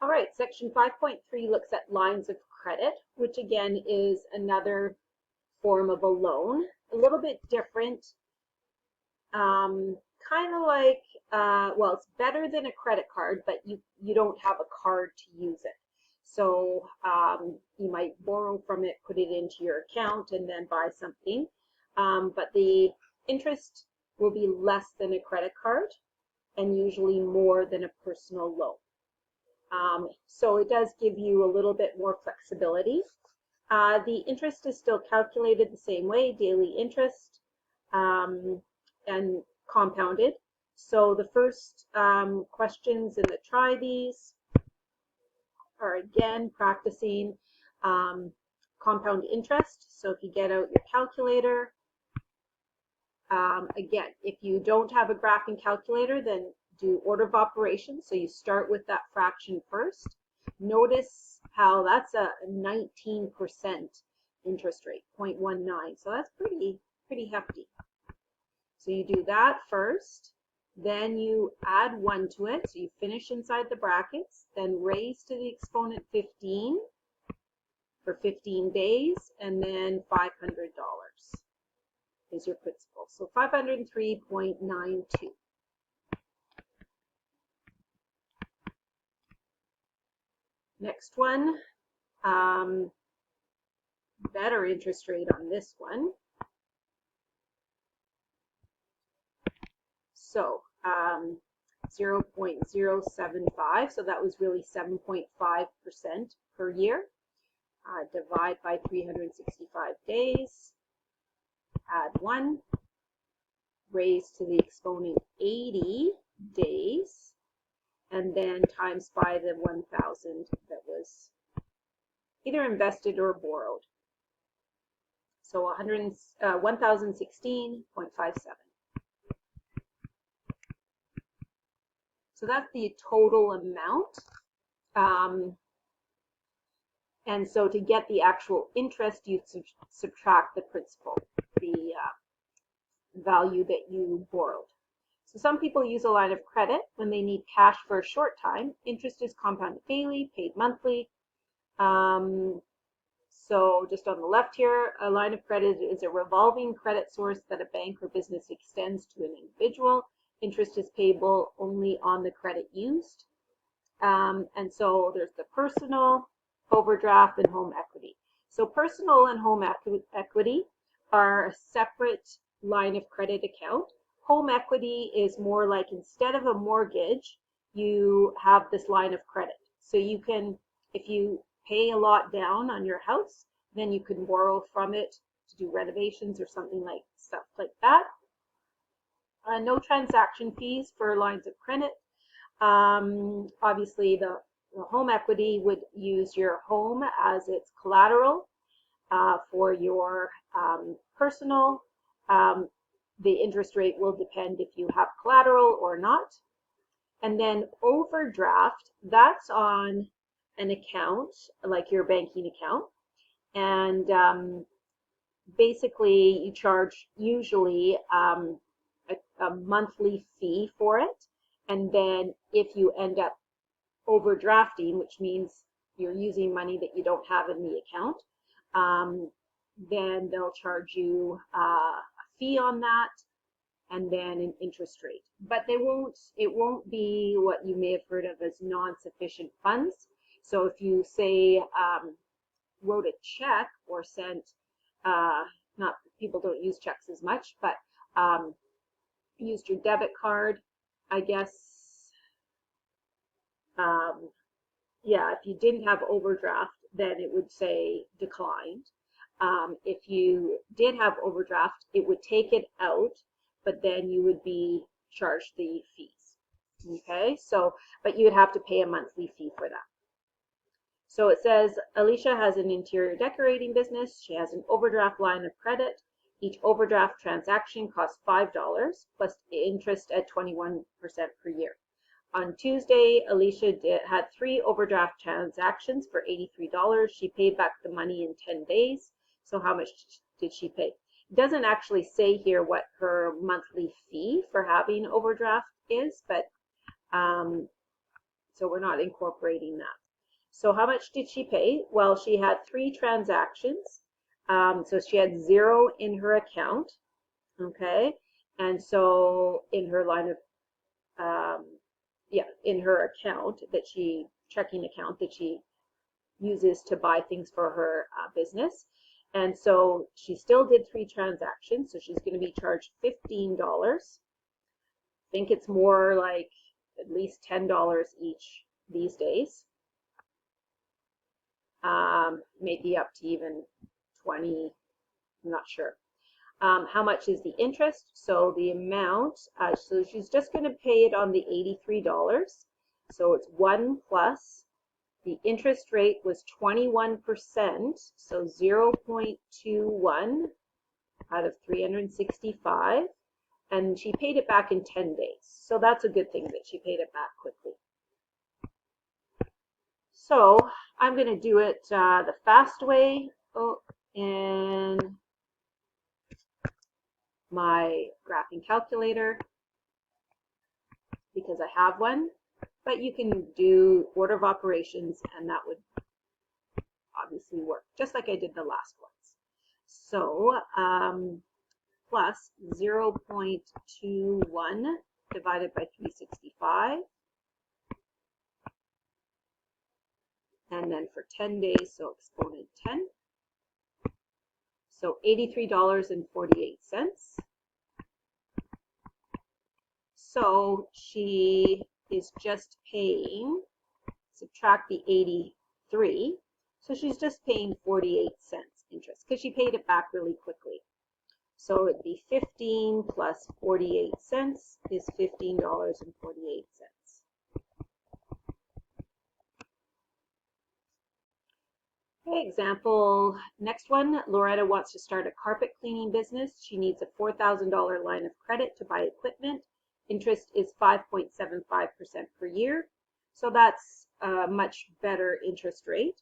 All right, section 5.3 looks at lines of credit, which again is another form of a loan, a little bit different, kind of like, well, it's better than a credit card, but you don't have a card to use it. So you might borrow from it, put it into your account, and then buy something. But the interest will be less than a credit card and usually more than a personal loan. So it does give you a little bit more flexibility. The interest is still calculated the same way, daily interest, and compounded. So the first questions in the try these are again practicing compound interest. So if you get out your calculator, again, if you don't have a graphing calculator, then do order of operations. So you start with that fraction first. Notice how that's a 19% interest rate, 0.19. So that's pretty hefty. So you do that first, then you add 1 to it. So you finish inside the brackets, then raise to the exponent 15 for 15 days, and then $500 is your principal. So 503.92. Next one, better interest rate on this one. So 0.075, so that was really 7.5% per year. Divide by 365 days, add 1, raise to the exponent 80 days, and then times by the 1,000 that was either invested or borrowed. So 1,016.57. So that's the total amount. And so to get the actual interest, you subtract the principal, the value that you borrowed. So some people use a line of credit when they need cash for a short time. Interest is compounded daily, paid monthly. So just on the left here, a line of credit is a revolving credit source that a bank or business extends to an individual. Interest is payable only on the credit used. And so there's the personal, overdraft, and home equity. So personal and home equity are a separate line of credit account. Home equity is more like instead of a mortgage, you have this line of credit. So you can, if you pay a lot down on your house, then you can borrow from it to do renovations or something like stuff like that. No transaction fees for lines of credit. Obviously, the home equity would use your home as its collateral for your personal. The interest rate will depend if you have collateral or not. And then overdraft, that's on an account, like your banking account. And basically, you charge usually a monthly fee for it. And then if you end up overdrafting, which means you're using money that you don't have in the account, then they'll charge you a fee on that and then an interest rate. But it won't be what you may have heard of as non-sufficient funds. So if you say wrote a check or sent, not people don't use checks as much, but used your debit card, I guess, yeah, if you didn't have overdraft, then it would say declined. If you did have overdraft, it would take it out, but then you would be charged the fees. Okay, so, but you would have to pay a monthly fee for that. So it says, Alicia has an interior decorating business. She has an overdraft line of credit. Each overdraft transaction costs $5 plus interest at 21% per year. On Tuesday, Alicia had 3 overdraft transactions for $83. She paid back the money in 10 days. So how much did she pay? It doesn't actually say here what her monthly fee for having overdraft is, but So we're not incorporating that. So how much did she pay? Well, she had 3 transactions. So she had 0 in her account. Okay. And so in her line of, in her account that she, checking account that she uses to buy things for her business. And so she still did 3 transactions. So she's going to be charged $15. I think it's more like at least $10 each these days. Maybe up to even 20, I'm not sure. How much is the interest? So the amount, so she's just going to pay it on the $83. So it's 1 plus. The interest rate was 21%, so 0.21 out of 365. And she paid it back in 10 days. So that's a good thing that she paid it back quickly. So I'm going to do it the fast way in my graphing calculator because I have one, but you can do order of operations and that would obviously work just like I did the last ones. So plus 0.21 divided by 365. And then for 10 days, so exponent 10. So $83.48. So she is just paying, subtract the 83, so she's just paying 48 cents interest because she paid it back really quickly. So it'd be 15 plus 48 cents is $15.48. Okay, example, next one, Loretta wants to start a carpet cleaning business. She needs a $4,000 line of credit to buy equipment. Interest is 5.75% per year. So that's a much better interest rate.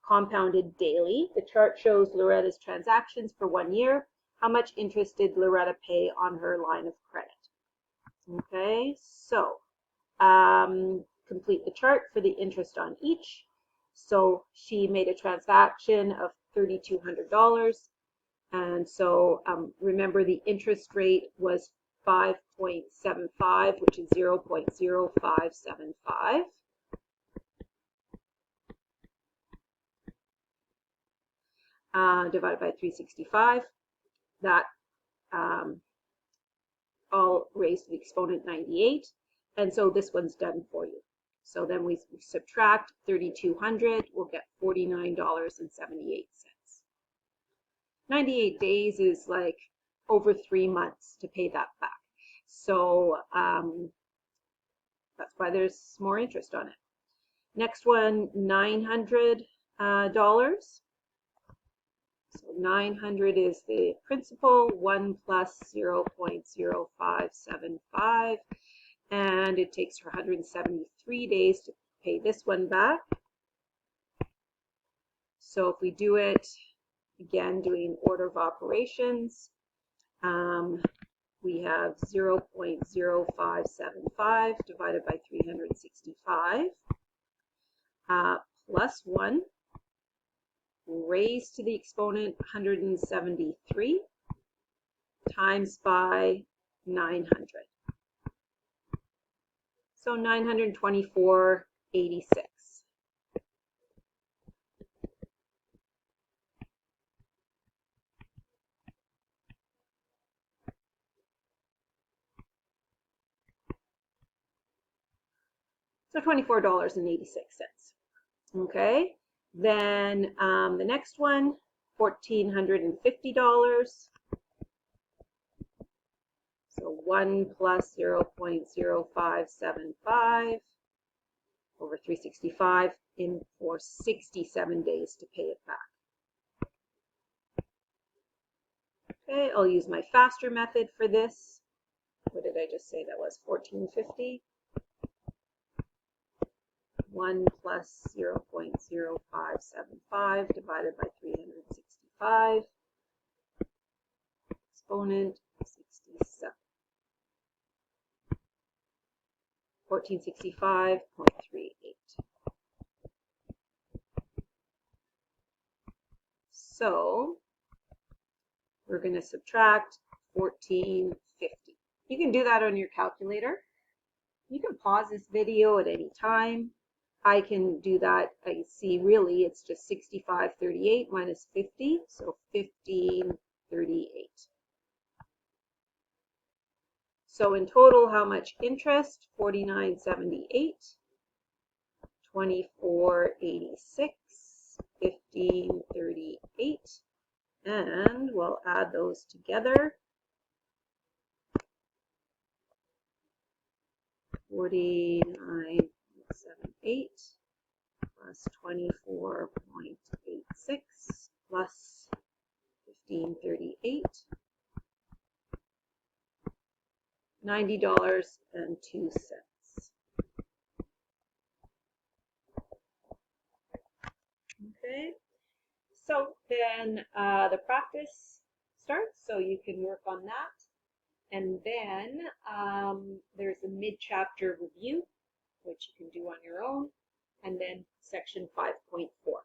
Compounded daily. The chart shows Loretta's transactions for 1 year. How much interest did Loretta pay on her line of credit? Okay, so complete the chart for the interest on each. So she made a transaction of $3,200. And so remember the interest rate was 5.75, which is 0.0575. Divided by 365. That all raised to the exponent 98. And so this one's done for you. So then we subtract 3,200, we'll get $49.78. 98 days is like over 3 months to pay that back. So that's why there's more interest on it. Next one, $900. So 900 is the principal, 1 plus 0.0575. And it takes her 173 days to pay this one back. So if we do it, again, doing order of operations, we have 0.0575 divided by 365 plus 1 raised to the exponent 173 times by 900. So 924.86. So $24.86. Okay, then the next one, $1,450. So 1 plus 0.0575 over 365 for 67 days to pay it back. Okay, I'll use my faster method for this. What did I just say that was? 1450. 1 plus 0.0575 divided by 365. Exponent 67. 1465.38. So we're going to subtract 1450. You can do that on your calculator. You can pause this video at any time. I can do that. I see really it's just 6538 minus 50, so 1538. So in total, how much interest? 4978, 2486, 1538, and we'll add those together. 4978 plus 24.86 plus 1538, $90.02. Okay, so then the practice starts, so you can work on that. And then there's a mid-chapter review, which you can do on your own, and then section 5.4.